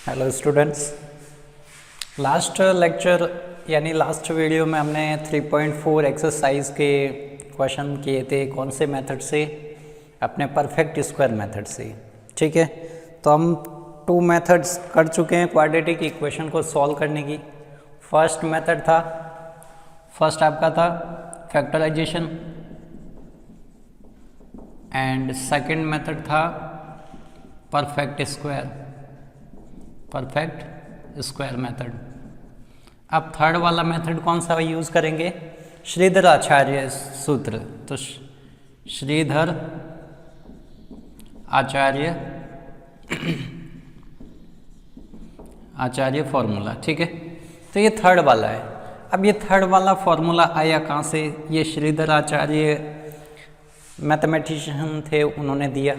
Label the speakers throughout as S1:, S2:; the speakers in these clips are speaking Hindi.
S1: हेलो स्टूडेंट्स, लास्ट लेक्चर यानी लास्ट वीडियो में हमने 3.4 एक्सरसाइज के क्वेश्चन किए थे। कौन से मेथड से? अपने परफेक्ट स्क्वायर मेथड से। ठीक है, तो हम 2 मेथड्स कर चुके हैं क्वाड्रेटिक इक्वेशन को सॉल्व करने की। फर्स्ट आपका था फैक्टराइजेशन एंड सेकंड मेथड था परफेक्ट स्क्वायर मेथड। अब थर्ड वाला मेथड कौन सा यूज़ करेंगे? श्रीधर आचार्य सूत्र। तो श्रीधर आचार्य फॉर्मूला। ठीक है, तो ये थर्ड वाला है। अब ये थर्ड वाला फॉर्मूला आया कहाँ से? ये श्रीधर आचार्य मैथमेटिशियन थे, उन्होंने दिया।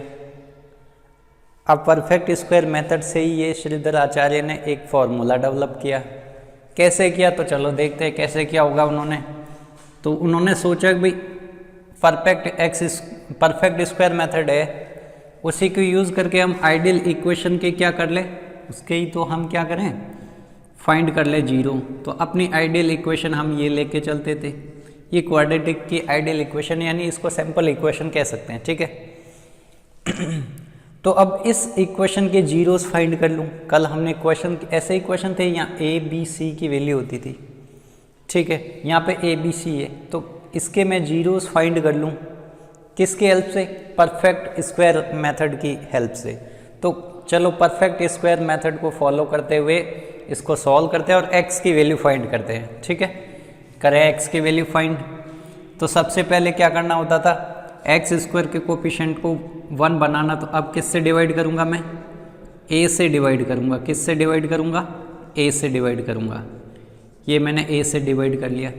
S1: अब परफेक्ट स्क्वायर मेथड से ही ये श्रीधर आचार्य ने एक फॉर्मूला डेवलप किया। कैसे किया? तो चलो देखते हैं कैसे किया होगा उन्होंने। तो उन्होंने सोचा कि भाई परफेक्ट स्क्वायर मेथड है, उसी को यूज़ करके हम आइडियल इक्वेशन के क्या कर ले, उसके ही तो हम क्या करें, फाइंड कर ले जीरो। तो अपनी आइडियल इक्वेशन हम ये लेके चलते थे। ये क्वाड्रेटिक की आइडियल इक्वेशन, यानी इसको सिंपल इक्वेशन कह सकते हैं। ठीक है तो अब इस इक्वेशन के जीरोस फाइंड कर लूँ। कल हमने क्वेश्चन ऐसे ही क्वेश्चन थे, यहाँ ए बी सी की वैल्यू होती थी। ठीक है, यहाँ पे ए बी सी है, तो इसके मैं जीरोस फाइंड कर लूँ। किसके हेल्प से? परफेक्ट स्क्वायर मेथड की हेल्प से। तो चलो परफेक्ट स्क्वायर मेथड को फॉलो करते हुए इसको सॉल्व करते हैं और एक्स की वैल्यू फाइंड करते हैं। ठीक है, करें एक्स की वैल्यू फाइंड। तो सबसे पहले क्या करना होता था, एक्स स्क्वायर के कोफिशिएंट को 1 बनाना। तो अब किससे डिवाइड करूंगा मैं? ए से डिवाइड करूंगा। किससे डिवाइड करूंगा? ए से डिवाइड करूंगा। ये मैंने ए से डिवाइड कर लिया।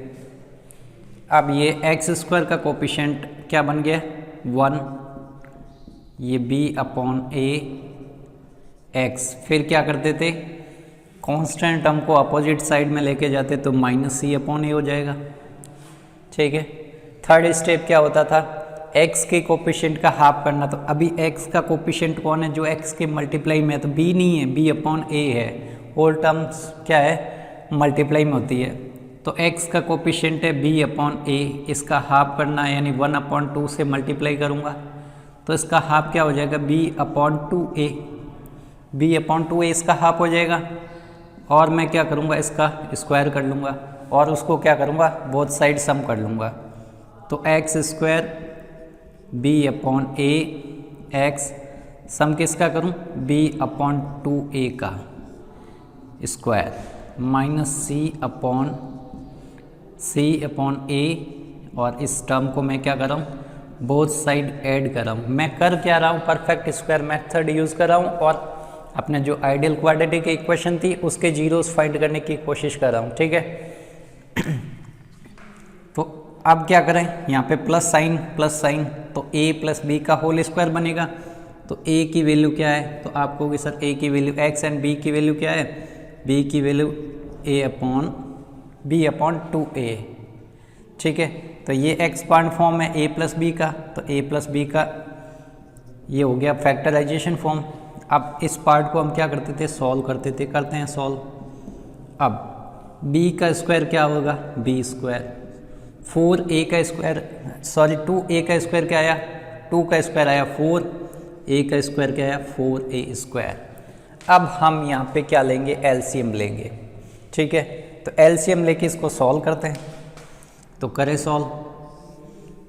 S1: अब ये एक्स स्क्वायर का कोफिशिएंट क्या बन गया? 1। ये बी अपॉन ए एक्स। फिर क्या करते थे, कांस्टेंट टर्म को अपोजिट साइड में लेके जाते तो माइनस सी अपॉन ए हो जाएगा। ठीक है, थर्ड स्टेप क्या होता था, x के कोफिशिएंट का हाफ करना। तो अभी x का कोफिशिएंट कौन है? जो x के मल्टीप्लाई में है, तो b नहीं है, b अपॉन a है। ऑल टर्म्स क्या है, मल्टीप्लाई में होती है। तो x का कोफिशिएंट है b अपॉन a, इसका हाफ करना है, यानी 1/2 से मल्टीप्लाई करूँगा। तो इसका हाफ क्या हो जाएगा? b upon 2a। b upon 2a इसका हाफ हो जाएगा। और मैं क्या करूँगा, इसका स्क्वायर कर लूँगा और उसको क्या करूँगा, बोथ साइड सम कर लूँगा। तो एक्स स्क्वायर b अपॉन ए एक्स, सम किसका करूं? b अपॉन 2a का square, minus c upon a। और इस टर्म को मैं क्या कर रहा हूँ, बोथ साइड ऐड कर रहा हूँ। मैं कर क्या रहा हूँ, परफेक्ट स्क्वायर मेथड यूज़ कर रहा हूँ और अपने जो आइडियल क्वाड्रेटिक इक्वेशन थी उसके जीरोस फाइंड करने की कोशिश कर रहा हूँ। ठीक है तो अब क्या करें, यहाँ पे प्लस साइन, तो a प्लस बी का होल स्क्वायर बनेगा। तो a की वैल्यू क्या है? तो आपको होगी सर a की वैल्यू x एंड b की वैल्यू क्या है? b की वैल्यू b अपॉन 2a। ठीक है, तो ये एक्सपांड फॉर्म है a प्लस बी का, तो a प्लस बी का ये हो गया फैक्टराइजेशन फॉर्म। अब इस पार्ट को हम क्या करते थे, सॉल्व करते थे, करते हैं सॉल्व। अब b का स्क्वायर क्या होगा? b square. 2a का स्क्वायर क्या आया? 2 का स्क्वायर आया 4, a का स्क्वायर क्या आया? 4a square. अब हम यहाँ पे क्या लेंगे, एलसीएम लेंगे। ठीक है, तो एलसीएम लेके इसको सॉल्व करते हैं। तो करें सॉल्व।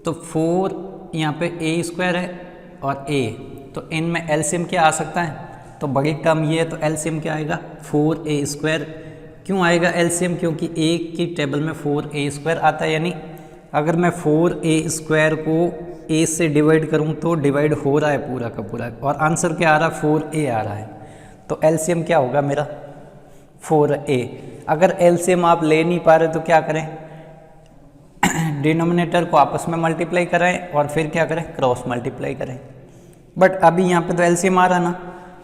S1: तो 4 यहाँ पे a स्क्वायर है और a, तो इनमें एलसीएम क्या आ सकता है? तो बड़ी टर्म ये है, तो एलसीएम क्या आएगा? 4a square. क्यों आएगा एलसीएम? क्योंकि a की टेबल में 4a स्क्वायर आता है, यानी अगर मैं 4a स्क्वायर को a से डिवाइड करूं तो डिवाइड हो रहा है पूरा का पूरा, और आंसर क्या आ रहा है? 4a आ रहा है। तो एलसीएम क्या होगा मेरा? 4a। अगर एलसीएम आप ले नहीं पा रहे तो क्या करें, डिनोमिनेटर को आपस में मल्टीप्लाई करें और फिर क्या करें, क्रॉस मल्टीप्लाई करें। बट अभी यहाँ पे तो एलसीएम आ रहा ना,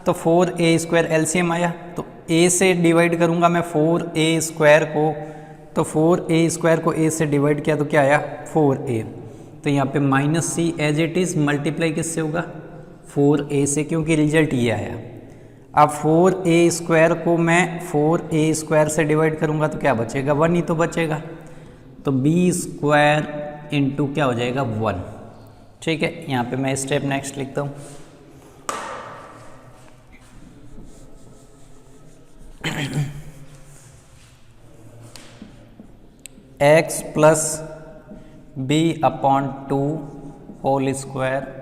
S1: तो 4a स्क्वायर एलसीएम आया, तो a से डिवाइड करूँगा मैं 4a स्क्वायर को, तो 4a स्क्वायर को a से डिवाइड किया तो क्या आया? 4a। तो यहाँ पे minus c as it is, multiply किससे होगा? 4a से, क्योंकि रिजल्ट ये आया। अब 4a² को मैं 4a² से डिवाइड करूँगा तो क्या बचेगा, 1 ही तो बचेगा। तो b² इंटू क्या हो जाएगा, 1। ठीक है, यहाँ पे मैं स्टेप नेक्स्ट लिखता हूँ। x plus b upon 2 whole square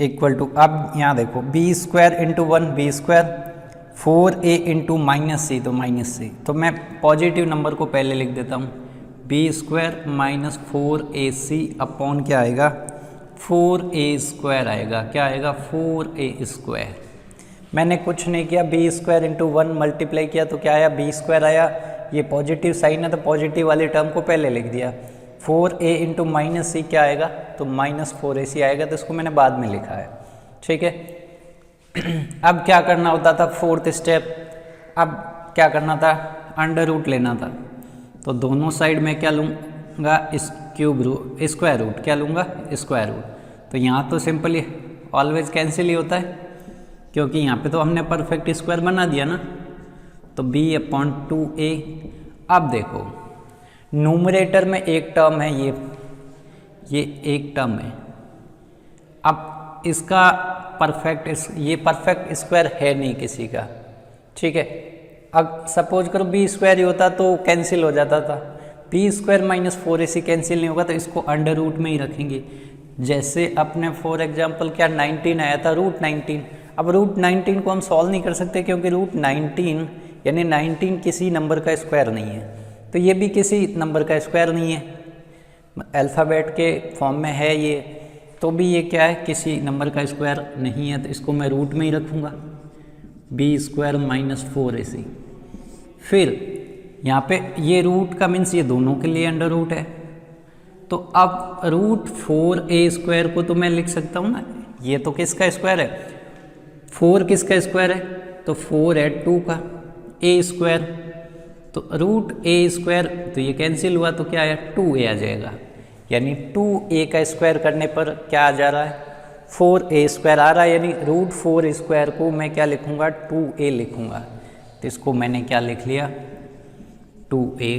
S1: equal to, अब यहाँ देखो b² into 1 b², 4a into -c तो -c, तो मैं पॉजिटिव नंबर को पहले लिख देता हूँ, b² माइनस 4ac अपॉन क्या आएगा, 4a² आएगा। क्या आएगा, 4a²। मैंने कुछ नहीं किया, b² इंटू 1 मल्टीप्लाई किया तो क्या आया, b² आया। ये पॉजिटिव साइन है तो पॉजिटिव वाले टर्म को पहले लिख दिया। 4a इंटू -c क्या आएगा, तो -4ac आएगा, तो इसको मैंने बाद में लिखा है। ठीक है, अब क्या करना होता था, फोर्थ स्टेप, अब क्या करना था, अंडर रूट लेना था। तो दोनों साइड में क्या लूँगा, स्क्वायर रूट, क्या लूँगा, स्क्वायर रूट। तो यहाँ तो सिंपली ऑलवेज कैंसिल ही होता है, क्योंकि यहाँ पे तो हमने परफेक्ट स्क्वायर बना दिया ना। तो b/2a। अब देखो न्यूमरेटर में एक टर्म है, ये एक टर्म है। अब इसका ये परफेक्ट स्क्वायर है नहीं किसी का। ठीक है, अब सपोज करो b² ही होता तो कैंसिल हो जाता था, b² माइनस 4ac कैंसिल नहीं होगा, तो इसको अंडर रूट में ही रखेंगे। जैसे अपने फॉर एग्जांपल क्या 19 आया था, √19। अब √19 को हम सॉल्व नहीं कर सकते, क्योंकि √19 यानी 19 किसी नंबर का स्क्वायर नहीं है, तो ये भी किसी नंबर का स्क्वायर नहीं है, अल्फ़ाबेट के फॉर्म में है ये, तो भी ये क्या है, किसी नंबर का स्क्वायर नहीं है, तो इसको मैं रूट में ही रखूँगा, b² माइनस 4ac। फिर यहाँ पे ये रूट का मीन्स ये दोनों के लिए अंडर रूट है, तो अब √4a² को तो मैं लिख सकता हूँ ना, ये तो किसका स्क्वायर है, 4 किसका स्क्वायर है, तो 4 है 2 का, a², तो √a², तो ये कैंसिल हुआ तो क्या आया, 2a आ जाएगा। यानी 2a का स्क्वायर करने पर क्या आ जा रहा है, 4a² आ रहा है, यानी √4a² को मैं क्या लिखूँगा, 2a लिखूँगा। तो इसको मैंने क्या लिख लिया, 2a।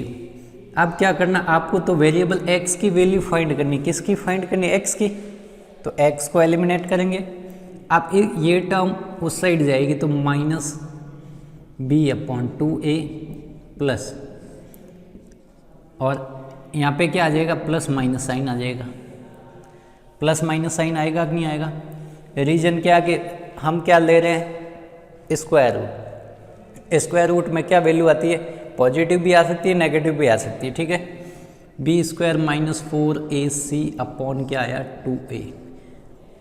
S1: अब क्या करना आपको, तो वेरिएबल x की वैल्यू फाइंड करनी, किसकी फाइंड करनी, x की। तो x को एलिमिनेट करेंगे। अब ये टर्म उस साइड जाएगी तो -b/2a प्लस, और यहाँ पे क्या आ जाएगा, प्लस माइनस साइन आ जाएगा। प्लस माइनस साइन आएगा कि नहीं आएगा। रीजन क्या कि हम क्या ले रहे हैं, स्क्वायर रूट। स्क्वायर रूट में क्या वैल्यू आती है, पॉजिटिव भी आ सकती है, नेगेटिव भी आ सकती है। ठीक है, b² माइनस 4ac अपॉन क्या आया, 2a।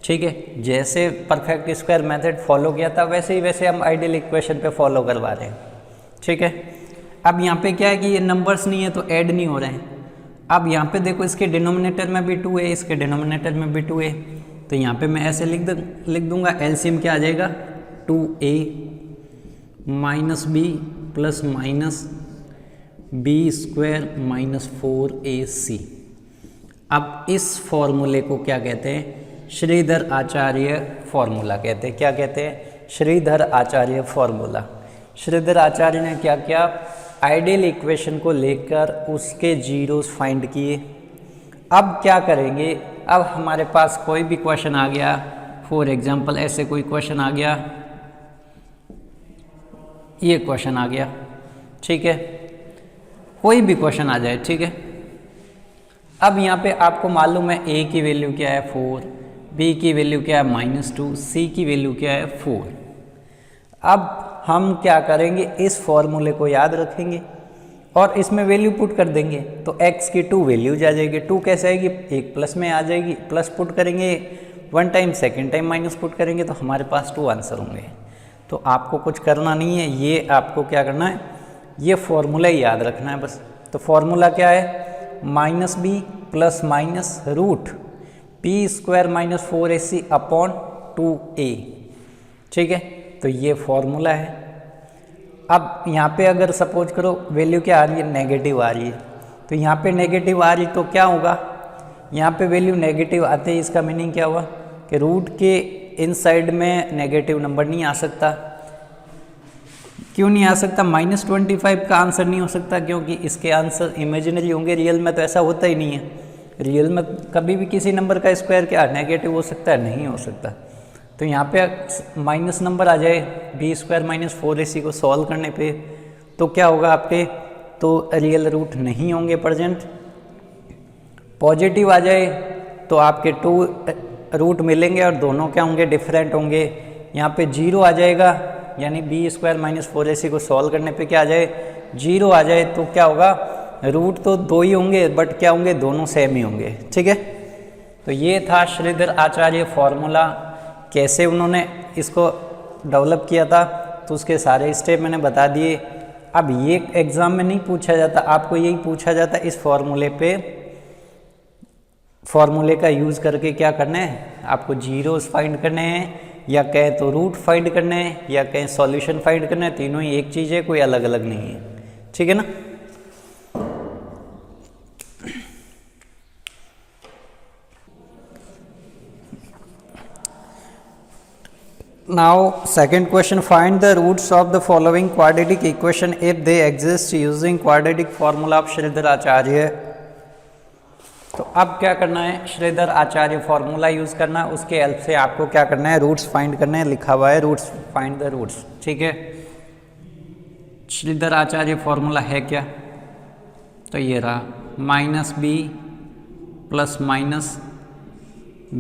S1: ठीक है, जैसे परफेक्ट स्क्वायर मेथड फॉलो किया था वैसे हम आइडियल इक्वेशन पे फॉलो करवा रहे हैं। ठीक है, अब यहाँ पे क्या है कि ये नंबर्स नहीं है तो ऐड नहीं हो रहे हैं। अब यहाँ पे देखो, इसके डिनोमिनेटर में भी 2a, इसके डिनोमिनेटर में भी 2a, तो यहाँ पे मैं ऐसे लिख दूंगा, एलसीएम क्या आ जाएगा, 2a minus b plus minus b² minus 4ac। अब इस फॉर्मूले को क्या कहते हैं, श्रीधर आचार्य फॉर्मूला कहते हैं। क्या कहते हैं, श्रीधर आचार्य फॉर्मूला। श्रीधर आचार्य ने क्या किया, आइडियल इक्वेशन को लेकर उसके जीरोस फाइंड किए। अब क्या करेंगे, अब हमारे पास कोई भी क्वेश्चन आ गया, फॉर एग्जांपल ऐसे कोई क्वेश्चन आ गया, ये क्वेश्चन आ गया, ठीक है, कोई भी क्वेश्चन आ जाए, ठीक है। अब यहाँ पे आपको मालूम है a की वैल्यू क्या है 4, b की वैल्यू क्या है -2, c की वैल्यू क्या है 4। अब हम क्या करेंगे, इस फॉर्मूले को याद रखेंगे और इसमें वैल्यू पुट कर देंगे, तो x की 2 वैल्यूज आ जाएगी। 2 कैसे आएगी, एक प्लस में आ जाएगी, प्लस पुट करेंगे 1 time, second time minus put करेंगे तो हमारे पास 2 आंसर होंगे। तो आपको कुछ करना नहीं है, ये आपको क्या करना है, ये फॉर्मूला ही याद रखना है बस। तो फॉर्मूला क्या है, -b plus minus root b² minus 4ac upon 2a। ठीक है, तो ये फॉर्मूला है। अब यहाँ पे अगर सपोज करो वैल्यू क्या आ रही है, नेगेटिव आ रही है, तो यहाँ पे नेगेटिव आ रही तो क्या होगा, यहाँ पे वैल्यू नेगेटिव आते ही इसका मीनिंग क्या हुआ कि रूट के इन साइड में नेगेटिव नंबर नहीं आ सकता। क्यों नहीं आ सकता? -25 का आंसर नहीं हो सकता क्योंकि इसके आंसर इमेजिनरी होंगे, रियल में तो ऐसा होता ही नहीं है। रियल में कभी भी किसी नंबर का स्क्वायर क्या नेगेटिव हो सकता है? नहीं हो सकता। तो यहाँ पे माइनस नंबर आ जाए b² - 4ac को सॉल्व करने पे तो क्या होगा आपके? तो रियल रूट नहीं होंगे प्रेजेंट। पॉजिटिव आ जाए तो आपके 2 रूट मिलेंगे और दोनों क्या होंगे? डिफरेंट होंगे। यहाँ पे 0 आ जाएगा, यानी b² - 4ac को सॉल्व करने पे क्या आ जाए? 0 आ जाए तो क्या होगा? रूट तो 2 ही होंगे बट क्या होंगे? दोनों सेम ही होंगे। ठीक है, तो ये था श्रीधर आचार्य फॉर्मूला। कैसे उन्होंने इसको डेवलप किया था तो उसके सारे स्टेप मैंने बता दिए। अब ये एग्जाम में नहीं पूछा जाता, आपको यही पूछा जाता इस फॉर्मूले का यूज़ करके क्या करना है? आपको जीरोस फाइंड करने हैं, या कहें तो रूट फाइंड करने हैं, या कहें सॉल्यूशन फाइंड करना है। तीनों ही एक चीज़ है, कोई अलग अलग नहीं है। ठीक है ना? Now second question, find the roots of the following quadratic equation if they exist using quadratic formula of Shridhar आचार्य। तो अब क्या करना है? श्रीधर आचार्य फॉर्मूला यूज करना है, उसके हेल्प से आपको क्या करना है? रूट्स फाइंड करने हैं। लिखा हुआ है रूट्स, फाइंड द रूट्स। ठीक है, श्रीधर आचार्य फॉर्मूला है क्या? तो ये रहा -b ±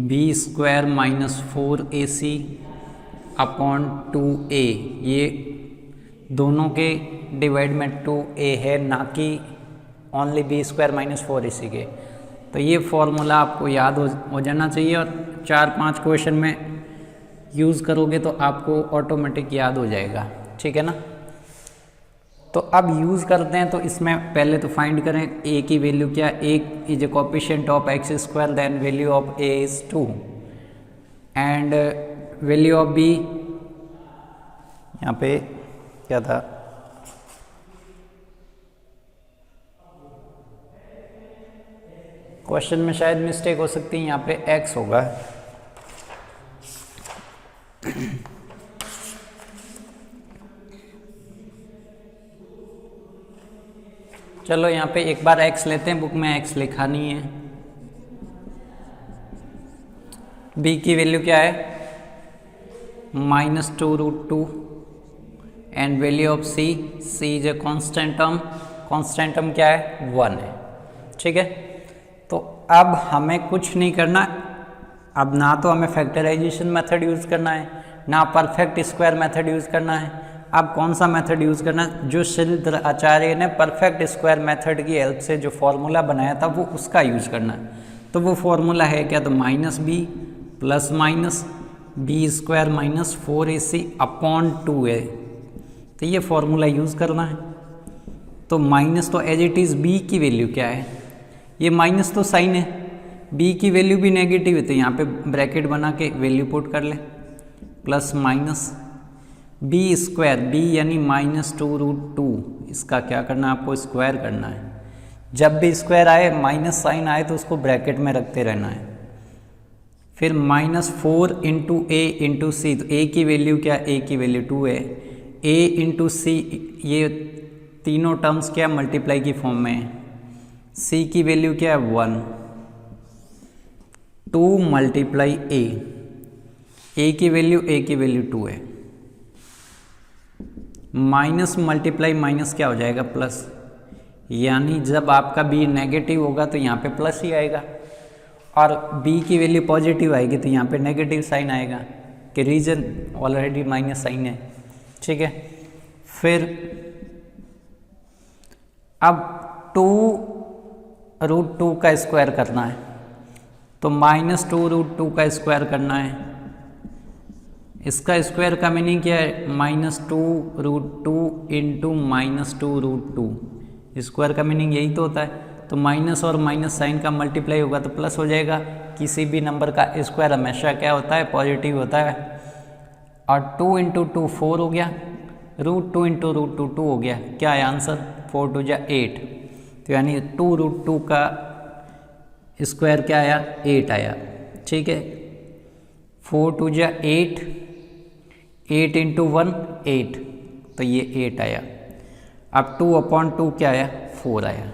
S1: b² - 4ac upon 2a। ये दोनों के डिवाइड में 2a है, ना कि ओनली b² - 4ac के। तो ये फॉर्मूला आपको याद हो जाना चाहिए और 4-5 क्वेश्चन में यूज़ करोगे तो आपको ऑटोमेटिक याद हो जाएगा। ठीक है ना? तो अब यूज़ करते हैं। तो इसमें पहले तो फाइंड करें a की वैल्यू क्या? a is a coefficient of x², then value of a is 2 and value of b यहाँ पे क्या था? क्वेश्चन में शायद मिस्टेक हो सकती है, यहाँ पे x होगा। चलो यहाँ पे एक बार x लेते हैं, बुक में x लिखा नहीं है। b की वैल्यू क्या है? -2√2 and value of c is a constant term. Constant term क्या है? 1 है। ठीक है, तो अब हमें कुछ नहीं करना। अब ना तो हमें फैक्टराइजेशन मेथड यूज़ करना है, ना परफेक्ट स्क्वायर मेथड यूज़ करना है। अब कौन सा मेथड यूज़ करना है? जो श्रीधर आचार्य ने परफेक्ट स्क्वायर मेथड की हेल्प से जो फॉर्मूला बनाया था वो उसका यूज़ करना है। तो वो फॉर्मूला है क्या? तो -b ± b² - 4ac upon 2a। तो ये फॉर्मूला यूज़ करना है। तो माइनस तो एज इट इज़ b की वैल्यू क्या है? ये माइनस तो साइन है, b की वैल्यू भी नेगेटिव है तो यहाँ पे ब्रैकेट बना के वैल्यू पुट कर ले, प्लस माइनस b² b यानी -2√2। इसका क्या करना है? आपको स्क्वायर करना है। जब भी स्क्वायर आए, माइनस साइन आए तो उसको ब्रैकेट में रखते रहना है। फिर -4 × a × c। तो a की वैल्यू क्या? a की वैल्यू 2 है। a × c, ये तीनों टर्म्स क्या? मल्टीप्लाई की फॉर्म में है। c की वैल्यू क्या है? 1। 2 × a की वैल्यू 2 है। माइनस मल्टीप्लाई माइनस क्या हो जाएगा? प्लस। यानी जब आपका b नेगेटिव होगा तो यहाँ पे प्लस ही आएगा, और b की वैल्यू पॉजिटिव आएगी तो यहाँ पे नेगेटिव साइन आएगा, कि रीजन ऑलरेडी माइनस साइन है। ठीक है, फिर अब 2√2 का स्क्वायर करना है, तो -2√2 का स्क्वायर करना है। इसका स्क्वायर का मीनिंग क्या है? -2√2 × -2√2। स्क्वायर का मीनिंग यही तो होता है। तो माइनस और माइनस साइन का मल्टीप्लाई होगा तो प्लस हो जाएगा। किसी भी नंबर का स्क्वायर हमेशा क्या होता है? पॉजिटिव होता है। और 2 × 2 4 हो गया, √2 × √2 2 हो गया। क्या है आंसर? 4 × 2 = 8। तो यानी 2√2 का स्क्वायर क्या आया? 8 आया। ठीक है, 4 टू जा 8, 8 इंटू 1 8, तो ये 8 आया। अब 2/2 क्या आया? 4 आया।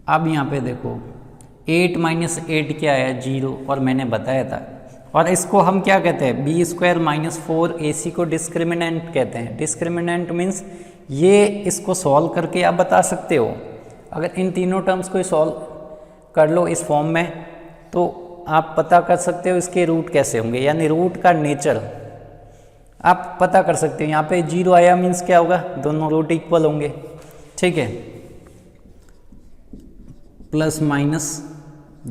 S1: अब यहाँ पे देखो 8 माइनस 8 क्या आया? 0, और मैंने बताया था। और इसको हम क्या कहते हैं? b² माइनस 4ac को डिस्क्रिमिनेंट कहते हैं। डिस्क्रिमिनेंट मीन्स ये इसको सॉल्व करके आप बता सकते हो। अगर इन तीनों टर्म्स को सॉल्व कर लो इस फॉर्म में, तो आप पता कर सकते हो इसके रूट कैसे होंगे, यानी रूट का नेचर आप पता कर सकते हो। यहाँ पे 0 आया मीन्स क्या होगा? दोनों रूट इक्वल होंगे, ठीक है। प्लस माइनस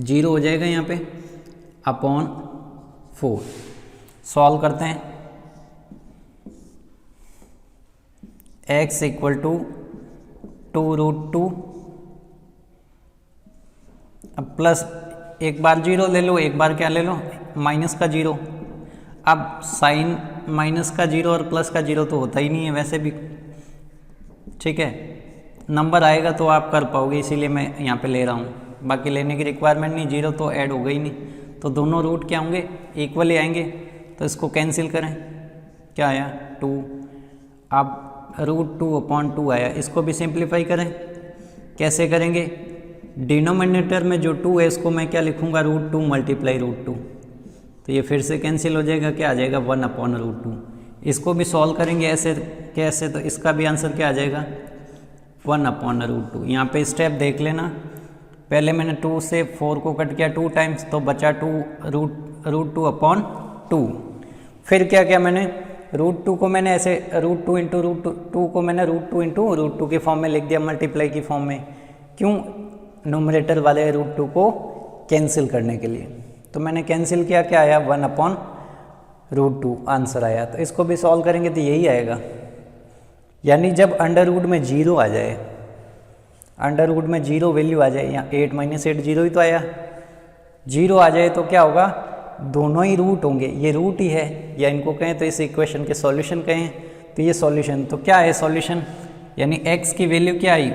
S1: 0 हो जाएगा यहाँ पे अपॉन 4। सॉल्व करते हैं। x इक्वल टू 2√2, अब प्लस एक बार 0 ले लो, एक बार क्या ले लो? माइनस का 0। अब साइन माइनस का 0 और प्लस का 0 तो होता ही नहीं है वैसे भी, ठीक है। नंबर आएगा तो आप कर पाओगे, इसीलिए मैं यहाँ पे ले रहा हूँ, बाकी लेने की रिक्वायरमेंट नहीं। 0 तो ऐड हो गई नहीं, तो दोनों रूट क्या होंगे? इक्वल ही आएंगे। तो इसको कैंसिल करें, क्या आया? 2। अब √2/2 आया। इसको भी सिंप्लीफाई करें। कैसे करेंगे? डिनोमिनेटर में जो 2 है इसको मैं क्या लिखूंगा? √2 मल्टीप्लाई √2, तो ये फिर से कैंसिल हो जाएगा। क्या आ जाएगा? 1/√2। इसको भी सॉल्व करेंगे ऐसे कैसे, तो इसका भी आंसर क्या आ जाएगा? 1/√2। यहाँ पे स्टेप देख लेना। पहले मैंने 2 से 4 को कट किया 2 टाइम्स, तो बचा 2√2/2। फिर क्या किया मैंने? √2 को मैंने ऐसे √2 इंटू √2 को मैंने √2 इंटू √2 के फॉर्म में लिख दिया, मल्टीप्लाई की फॉर्म में। क्यों? नोमरेटर वाले √2 को कैंसिल करने के लिए। तो मैंने कैंसिल किया, क्या आया? 1/√2 आंसर आया। तो इसको भी सॉल्व करेंगे तो यही आएगा। यानी जब अंडर रूट में 0 आ जाए, अंडर रूट में 0 वैल्यू आ जाए, यहाँ 8 माइनस 8 0 ही तो आया। 0 आ जाए तो क्या होगा? दोनों ही रूट होंगे, ये रूट ही है, या इनको कहें तो इस इक्वेशन के सॉल्यूशन कहें तो ये सॉल्यूशन। तो क्या है सॉल्यूशन? यानी x की वैल्यू क्या आई?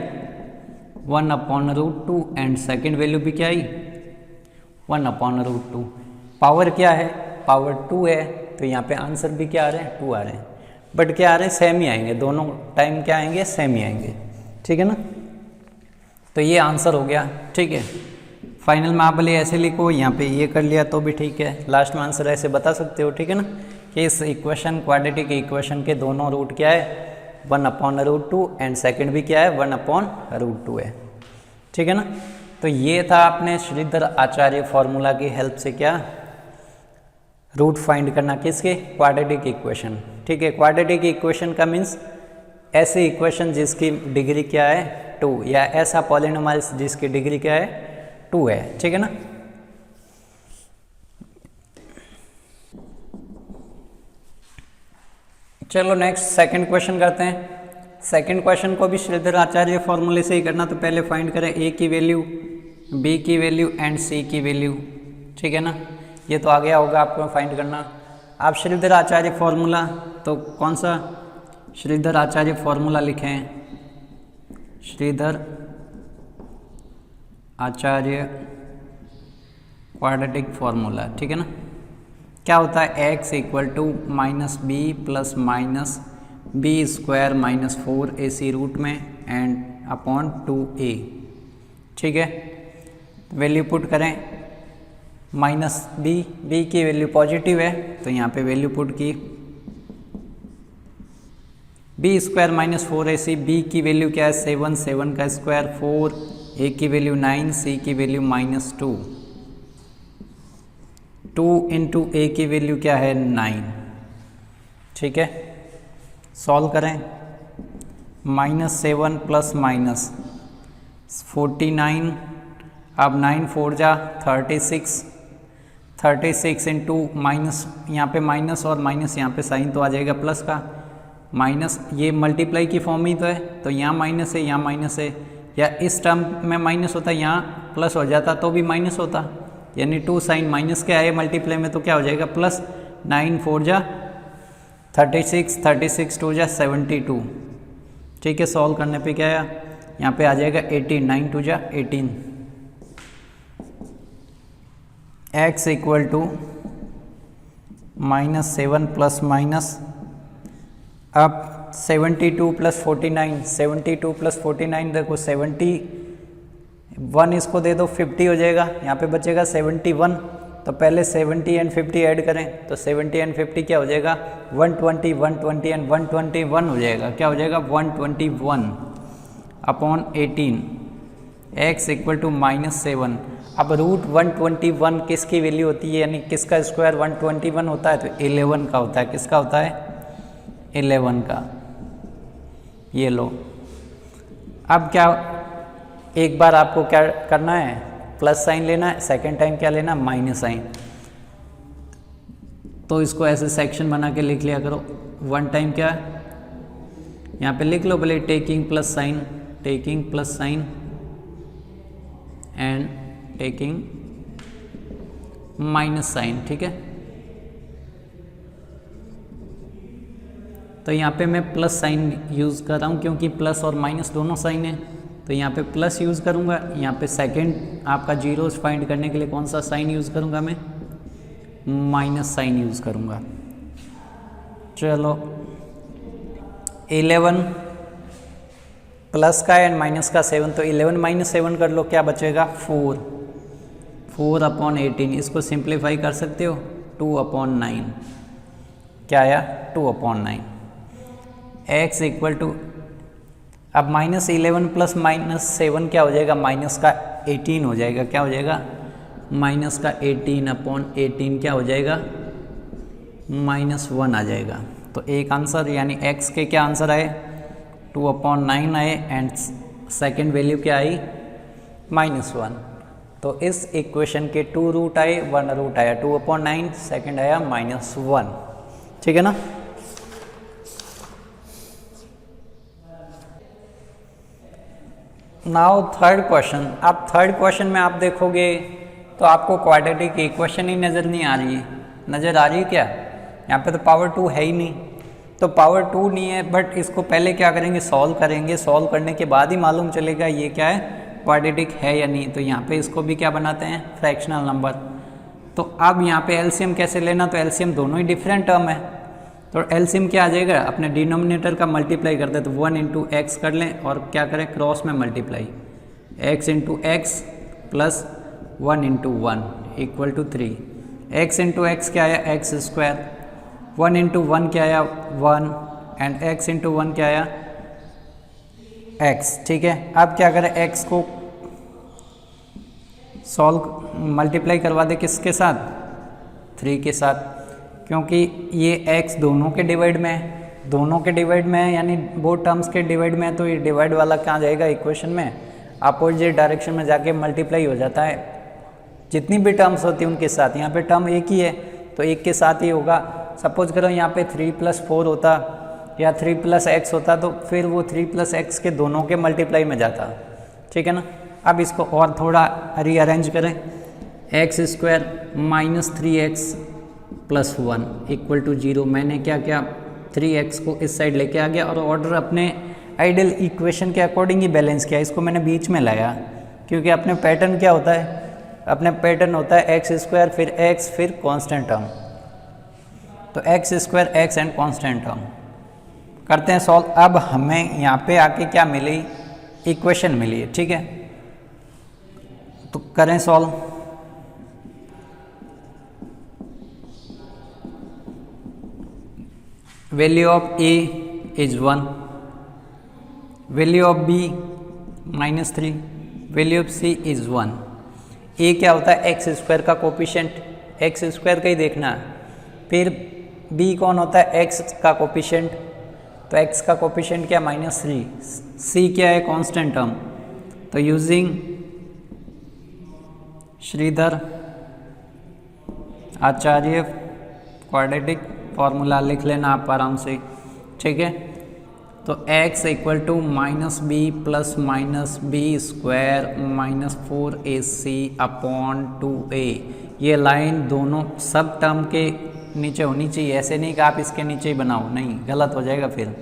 S1: 1/√2, एंड सेकेंड वैल्यू भी क्या आई? 1/√2। पावर क्या है? पावर 2 है, तो यहाँ पे आंसर भी क्या आ रहे हैं? 2 आ रहे हैं। बट क्या आ रहे हैं? सेम ही आएंगे, दोनों टाइम क्या आएंगे? सेम ही आएंगे, ठीक है ना। तो ये आंसर हो गया, ठीक है। फाइनल में आप भले ऐसे लिखो, यहाँ पे ये कर लिया तो भी ठीक है, लास्ट में आंसर ऐसे बता सकते हो, ठीक है ना, कि इस इक्वेशन क्वाड्रेटिक इक्वेशन के दोनों रूट क्या है? 1/√2, एंड सेकंड भी क्या है? 1/√2 है, ठीक है ना। तो ये था आपने श्रीधर आचार्य फॉर्मूला की हेल्प से क्या रूट फाइंड करना, किसके? क्वाड्रेटिक इक्वेशन, ठीक है। क्वाड्रेटिक इक्वेशन का मीन्स ऐसे इक्वेशन जिसकी डिग्री क्या है? 2, या ऐसा पॉलिनोमियल्स जिसकी डिग्री क्या है? 2 है, ठीक है ना। चलो नेक्स्ट सेकंड क्वेश्चन करते हैं। सेकंड क्वेश्चन को भी श्रीधर आचार्य फॉर्मूले से ही करना। तो पहले फाइंड करें a की वैल्यू, b की वैल्यू एंड c की वैल्यू, ठीक है ना। ये तो आ गया होगा आपको फाइंड करना। आप श्रीधर आचार्य फॉर्मूला, तो कौन सा श्रीधर आचार्य फॉर्मूला लिखें? श्रीधर आचार्य क्वाड्रेटिक फॉर्मूला, ठीक है ना। क्या होता है? x equal to -b plus minus b² minus 4ac root में एंड अपॉन 2a, ठीक है। वैल्यू पुट करें, -b की वैल्यू पॉजिटिव है तो यहाँ पे वैल्यू पुट की, b² माइनस 4ac, b की वैल्यू क्या है? 7, 7 का स्क्वायर 4, a की वैल्यू 9, c की वैल्यू -2, 2 इंटू a की वैल्यू क्या है? 9, ठीक है। सॉल्व करें, -7 प्लस माइनस 49, अब 9 4 जा 36, 36 इंटू माइनस, यहाँ पे माइनस और माइनस यहाँ पे साइन तो आ जाएगा प्लस का, माइनस ये मल्टीप्लाई की फॉर्म ही तो है, तो यहाँ माइनस है, यहाँ माइनस है, या इस टर्म में माइनस होता, यहाँ प्लस हो जाता तो भी माइनस होता, यानी 2 साइन माइनस के आए मल्टीप्लाई में तो क्या हो जाएगा? प्लस 9 4 जा 36, 36 2 जा 72, ठीक है। सॉल्व करने पे क्या आया? यहाँ पे आ जाएगा 18, 9 2 जा 18, x equal to -7 plus minus, अब 72 प्लस 49, 72 प्लस 49 देखो 71 इसको दे दो 50 हो जाएगा, यहाँ पे बचेगा 71। तो पहले 70 एंड 50 ऐड करें तो 70 एंड 50 क्या हो जाएगा 120, 120 एंड 121 हो जाएगा, क्या हो जाएगा 121 अपॉन 18, x इक्वल टू -7। अब रूट 121 किसकी वैल्यू होती है, यानी किसका स्क्वायर 121 होता है, तो 11 का होता है। किसका होता है 11 का। ये लो, अब क्या एक बार आपको क्या करना है, प्लस साइन लेना है, सेकेंड टाइम क्या लेना, माइनस साइन। तो इसको ऐसे सेक्शन बना के लिख लिया करो। वन टाइम क्या यहाँ पे लिख लो भले taking plus sign and taking minus sign, ठीक है। तो यहाँ पे मैं प्लस साइन यूज़ कर रहा हूँ क्योंकि प्लस और माइनस दोनों साइन है, तो यहाँ पे प्लस यूज़ करूँगा। यहाँ पे सेकंड आपका जीरोस फाइंड करने के लिए कौन सा साइन यूज़ करूँगा, मैं माइनस साइन यूज़ करूँगा। चलो 11 प्लस का एंड माइनस का 7, तो 11 माइनस 7 कर लो, क्या बचेगा 4 अपॉन 18। इसको सिंप्लीफाई कर सकते हो 2 अपॉन 9, क्या आया 2 अपॉन 9। x इक्वल टू, अब -11 प्लस -7 क्या हो जाएगा, माइनस का 18 हो जाएगा, क्या हो जाएगा माइनस का 18 अपॉन 18 क्या हो जाएगा -1 आ जाएगा। तो एक आंसर यानी x के क्या आंसर आए 2 अपॉन 9 आए एंड सेकेंड वैल्यू क्या आई -1। तो इस इक्वेशन के 2 रूट आए, 1 रूट आया, 2 अपॉन 9, सेकेंड आया -1, ठीक है ना। Now third question. अब थर्ड क्वेश्चन में आप देखोगे तो आपको क्वाड्रेटिक इक्वेशन ही नज़र नहीं आ रही है, नज़र आ रही है क्या, यहाँ पे तो पावर 2 है ही नहीं, तो पावर 2 नहीं है, बट इसको पहले क्या करेंगे सॉल्व करेंगे, सॉल्व करने के बाद ही मालूम चलेगा ये क्या है क्वाड्रेटिक है या नहीं। तो यहाँ पे इसको भी क्या बनाते हैं फ्रैक्शनल नंबर। तो अब यहाँ पे एलसीएम कैसे लेना, तो एलसीएम दोनों ही डिफरेंट टर्म है, तो एलसीएम क्या आ जाएगा, अपने डिनोमिनेटर का मल्टीप्लाई कर दे, तो 1 इंटू एक्स कर लें और क्या करें क्रॉस में multiply, x into x plus 1 into 1 equal to 3, x into x क्या आया एक्स स्क्वायर, 1 इंटू 1 क्या आया 1 एंड x इंटू 1 क्या आया x, ठीक है। अब क्या करें x को सॉल्व मल्टीप्लाई करवा दे किसके साथ 3 के साथ, क्योंकि ये x दोनों के डिवाइड में है, दोनों के डिवाइड में है यानी वो टर्म्स के डिवाइड में है, तो ये डिवाइड वाला कहाँ जाएगा इक्वेशन में अपोजिट डायरेक्शन में जाके मल्टीप्लाई हो जाता है जितनी भी टर्म्स होती हैं उनके साथ। यहाँ पे टर्म एक ही है तो एक के साथ ही होगा। सपोज करो यहाँ पे 3 + 4 होता या 3 + x होता तो फिर वो 3 + x के दोनों के मल्टीप्लाई में जाता, ठीक है ना। अब इसको और थोड़ा रीअरेंज करें, x² - 3x + 1 इक्वल टू 0। मैंने क्या किया 3x को इस साइड लेके आ गया और ऑर्डर अपने आइडियल इक्वेशन के अकॉर्डिंग ही बैलेंस किया, इसको मैंने बीच में लाया क्योंकि अपने पैटर्न क्या होता है, अपने पैटर्न होता है x² फिर x फिर कांस्टेंट टर्म, तो x² x and constant term करते हैं सॉल्व। अब हमें यहाँ पे आके क्या मिली इक्वेशन मिली है, ठीक है, तो करें solve. Value of a is 1, value of b -3, value of c is 1। a क्या होता है x² का कोफिशिएंट, x² का ही देखना है, फिर b कौन होता है x का कोफिशिएंट, तो x का कोफिशिएंट क्या -3, c क्या है कांस्टेंट टर्म, तो using Shridhar Acharya quadratic formula लिख लेना आप आराम से, ठीक है। तो x equal to -b plus -b² -4ac upon 2a, ये लाइन दोनों सब टर्म के नीचे होनी चाहिए, ऐसे नहीं कि आप इसके नीचे ही बनाओ, नहीं गलत हो जाएगा फिर,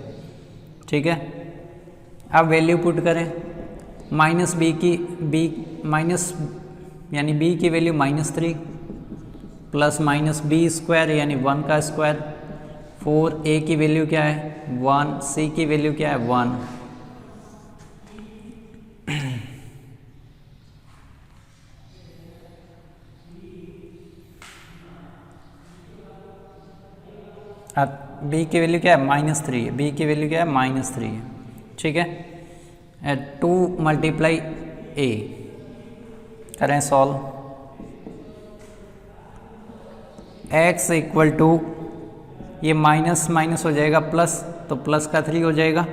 S1: ठीक है। अब वैल्यू पुट करें, -b की b माइनस यानी b की value -3 plus minus b square यानी 1 का स्क्वायर। 4 ए की वैल्यू क्या है 1, सी की वैल्यू क्या है 1। अब बी की वैल्यू क्या है -3 है, बी की वैल्यू क्या है -3 है, ठीक है। 2 मल्टीप्लाई ए करें सॉल्व, x इक्वल टू ये माइनस माइनस हो जाएगा प्लस, तो प्लस का 3 हो जाएगा,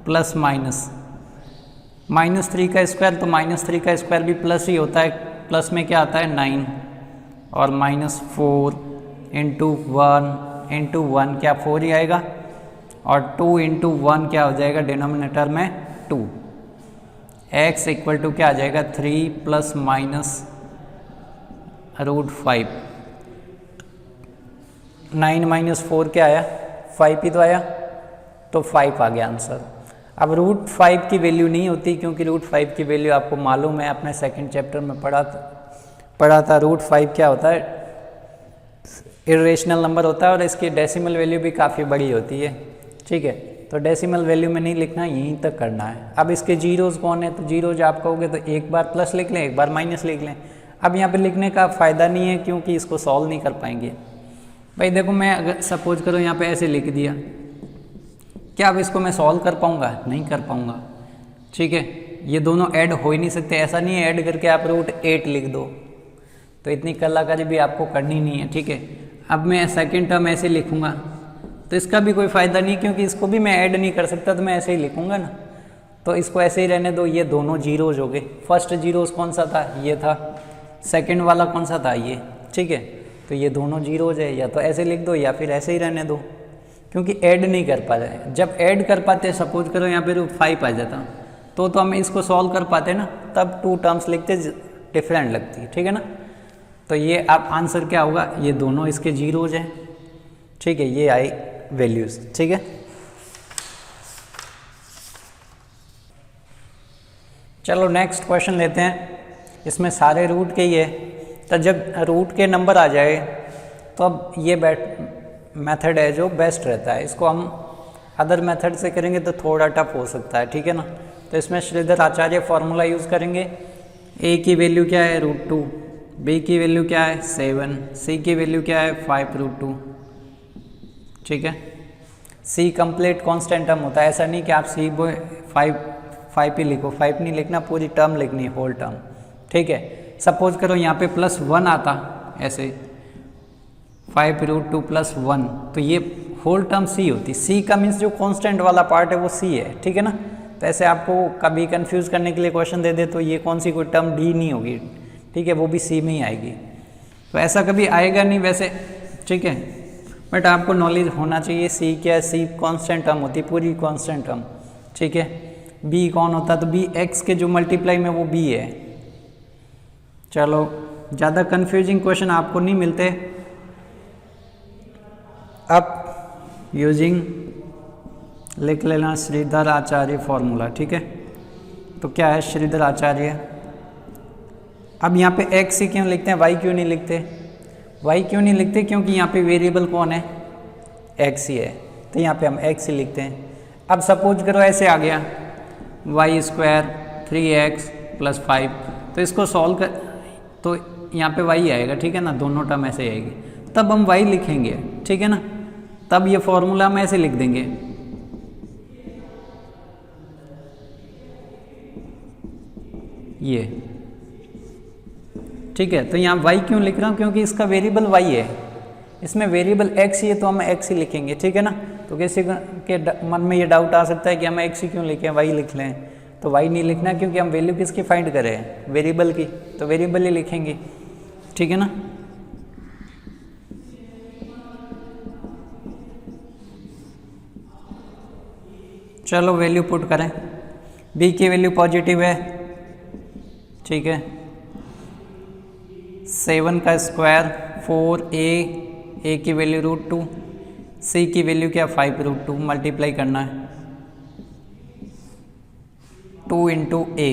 S1: प्लस -3 का स्क्वायर, तो -3 का स्क्वायर भी प्लस ही होता है, प्लस में क्या आता है 9, और -4 इंटू 1 क्या 4 ही आएगा, और 2 इंटू 1 क्या हो जाएगा डिनोमिनेटर में 2। x इक्वल टू क्या आ जाएगा 3 प्लस माइनस √5। 9 माइनस 4 क्या आया 5 ही तो आया, तो 5 आ गया आंसर। अब √5 की वैल्यू नहीं होती, क्योंकि √5 की वैल्यू आपको मालूम है, अपने सेकंड चैप्टर में पढ़ा था। √5 क्या होता है इरेशनल नंबर होता है, और इसकी डेसिमल वैल्यू भी काफ़ी बड़ी होती है, ठीक है। तो डेसिमल वैल्यू में नहीं लिखना, यहीं तक करना है। अब इसके जीरोज़ कौन है, तो जीरोज आप कहोगे तो एक बार प्लस लिख लें, एक बार माइनस लिख लें। अब यहाँ पे लिखने का फ़ायदा नहीं है, क्योंकि इसको सॉल्व नहीं कर पाएंगे। भाई देखो, मैं अगर सपोज करो यहाँ पे ऐसे लिख दिया, क्या अब इसको मैं सॉल्व कर पाऊँगा, नहीं कर पाऊँगा, ठीक है। ये दोनों ऐड हो ही नहीं सकते, ऐसा नहीं है ऐड करके आप √8 लिख दो, तो इतनी कलाकारी भी आपको करनी नहीं है, ठीक है। अब मैं सेकंड टर्म ऐसे लिखूँगा, तो इसका भी कोई फ़ायदा नहीं, क्योंकि इसको भी मैं ऐड नहीं कर सकता, तो मैं ऐसे ही लिखूँगा ना, तो इसको ऐसे ही रहने दो। ये दोनों जीरोज हो गए, फर्स्ट जीरोज कौन सा था, ये था, सेकंड वाला कौन सा था, ये, ठीक है। तो ये दोनों जीरोज है, या तो ऐसे लिख दो या फिर ऐसे ही रहने दो, क्योंकि ऐड नहीं कर पा रहे। जब ऐड कर पाते, सपोज करो यहाँ पे √5 आ जाता, तो हम इसको सॉल्व कर पाते ना, तब 2 टर्म्स लिखते डिफरेंट लगती, ठीक है ना। तो ये आप आंसर क्या होगा, ये दोनों इसके जीरोज हैं, ठीक है, ये आई वैल्यूज़, ठीक है। चलो नेक्स्ट क्वेश्चन लेते हैं। इसमें सारे रूट के ही है, तो जब रूट के नंबर आ जाए तो अब ये मेथड है जो बेस्ट रहता है। इसको हम अदर मेथड से करेंगे तो थोड़ा टफ हो सकता है, ठीक है ना। तो इसमें श्रीधर आचार्य फॉर्मूला यूज़ करेंगे। a की वैल्यू क्या है √2, b की वैल्यू क्या है 7, c की वैल्यू क्या है 5√2, ठीक है। c कंप्लीट कांस्टेंट टर्म होता है, ऐसा नहीं कि आप c 5 ही लिखो, 5 नहीं लिखना, पूरी टर्म लिखनी है, होल टर्म, ठीक है। सपोज करो यहाँ पे +1 आता, ऐसे 5√2 + 1, तो ये होल टर्म c होती। c का मीन्स जो कांस्टेंट वाला पार्ट है वो c है, ठीक है ना। तो ऐसे आपको कभी कंफ्यूज करने के लिए क्वेश्चन दे दे तो ये कौन सी कोई टर्म d नहीं होगी, ठीक है, वो भी c में ही आएगी। तो ऐसा कभी आएगा नहीं वैसे, ठीक है, बट आपको नॉलेज होना चाहिए c क्या है। c कांस्टेंट टर्म होती, पूरी कांस्टेंट टर्म, ठीक है। b कौन होता, तो b x के जो मल्टीप्लाई में वो b है। चलो, ज़्यादा कंफ्यूजिंग क्वेश्चन आपको नहीं मिलते। अब यूजिंग लिख लेना श्रीधर आचार्य फॉर्मूला, ठीक है। तो क्या है श्रीधर आचार्य, अब यहाँ पे x ही क्यों लिखते हैं, y क्यों नहीं लिखते, y क्यों नहीं लिखते, क्योंकि यहाँ पे वेरिएबल कौन है x ही है, तो यहाँ पे हम x ही लिखते हैं। अब सपोज करो ऐसे आ गया y² 3x + 5, तो इसको सॉल्व कर, तो यहाँ पे y आएगा, ठीक है ना, दोनों टर्म ऐसे ही आएगी, तब हम y लिखेंगे, ठीक है ना। तब ये फॉर्मूला हम ऐसे लिख देंगे, ये, ठीक है। तो यहाँ y क्यों लिख रहा हूँ, क्योंकि इसका वेरिएबल y है, इसमें वेरिएबल x ही है, तो हम x ही लिखेंगे, ठीक है ना। तो किसी के मन में ये डाउट आ सकता है कि हम x ही क्यों लिखें, y लिख लें, तो y नहीं लिखना, क्योंकि हम वैल्यू किसकी फाइंड करें, वेरिएबल की, तो वेरिएबल ही लिखेंगे, ठीक है ना। चलो वैल्यू पुट करें, b की वैल्यू पॉजिटिव है, ठीक है। 7 का स्क्वायर 4a की वैल्यू √2, c की वैल्यू क्या 5√2, मल्टीप्लाई करना है 2 × a,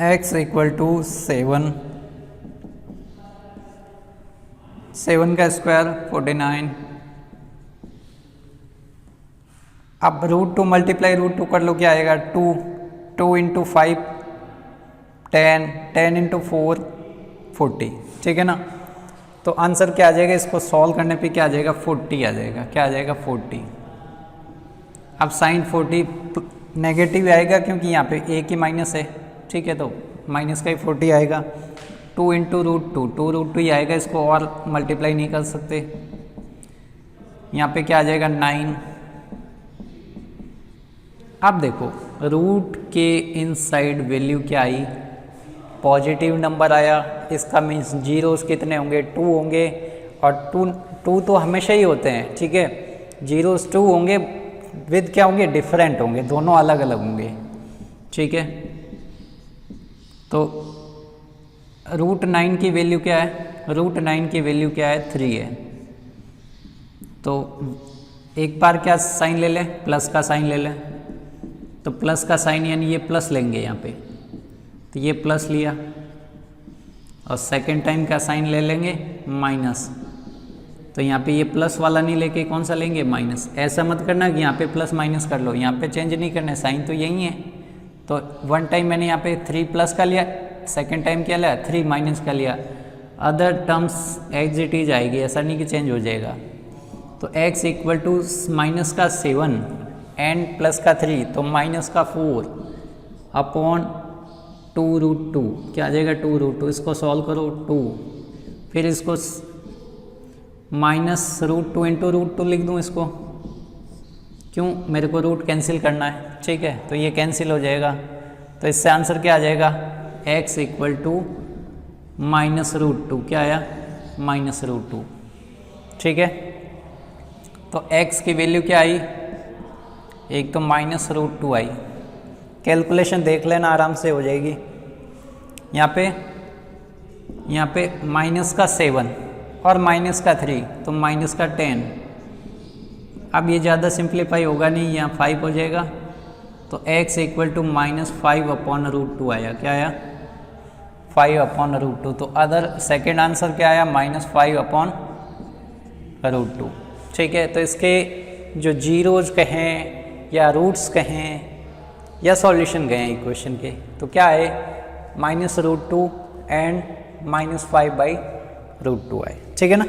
S1: x इक्वल टू 7, 7 का स्क्वायर 49। अब √2 मल्टीप्लाई √2 कर लो, क्या आएगा 2, 2 इंटू 5 10, 10 इंटू 4 40, ठीक है ना। तो आंसर क्या आ जाएगा, इसको सॉल्व करने पे क्या आ जाएगा 40 आ जाएगा, क्या आ जाएगा 40। अब साइन 40 नेगेटिव आएगा क्योंकि यहाँ पे a की माइनस है, ठीक है, तो माइनस का ही 40 आएगा। 2 इंटू √2, 2 √2 ही आएगा, इसको और मल्टीप्लाई नहीं कर सकते। यहाँ पे क्या आ जाएगा 9। अब देखो रूट के इनसाइड वैल्यू क्या आई, पॉजिटिव नंबर आया, इसका मीन्स जीरोस कितने होंगे 2 होंगे, और 2 तो हमेशा ही होते हैं, ठीक है। जीरोस 2 होंगे विद क्या होंगे, डिफरेंट होंगे, दोनों अलग अलग होंगे, ठीक है। तो √9 की वैल्यू क्या है, √9 की वैल्यू क्या है 3 है। तो एक बार क्या साइन ले लें, प्लस का साइन ले लें, तो प्लस का साइन यानी ये प्लस लेंगे यहाँ पे, तो ये प्लस लिया, और सेकेंड टाइम का साइन ले लेंगे माइनस, तो यहाँ पे ये प्लस वाला नहीं लेके कौन सा लेंगे माइनस। ऐसा मत करना कि यहाँ पे प्लस माइनस कर लो, यहाँ पे चेंज नहीं करना, साइन तो यही है। तो वन टाइम मैंने यहाँ पे 3 प्लस का लिया, सेकेंड टाइम क्या लिया 3 माइनस का लिया, other terms as it is आएगी, ऐसा नहीं कि चेंज हो जाएगा। तो x इक्वल टू माइनस का 7 एंड प्लस का 3, तो माइनस का 4 अपॉन 2√2, क्या आ जाएगा 2√2, इसको सॉल्व करो 2, फिर इसको माइनस √2 इंटू √2 लिख दूँ इसको, क्यों, मेरे को रूट कैंसिल करना है, ठीक है, तो ये कैंसिल हो जाएगा। तो इससे आंसर क्या आ जाएगा, x इक्वल टू माइनस √2, क्या आया माइनस √2, ठीक है। तो x की वैल्यू क्या आई, एक तो माइनस √2 आई, कैलकुलेशन देख लेना आराम से हो जाएगी। यहाँ पे माइनस का 7 और माइनस का 3, तो माइनस का 10। अब ये ज़्यादा सिंप्लीफाई होगा नहीं, यहाँ 5 हो जाएगा, तो x इक्वल टू -5 अपॉन √2 आया, क्या आया 5 अपॉन √2। तो अदर सेकेंड आंसर क्या आया -5 अपॉन √2, ठीक है। तो इसके जो जीरोज कहें या रूट्स कहें या सॉल्यूशन गए हैं इक्वेशन के, तो क्या है -√2 एंड -5/√2 आए, ठीक है ना।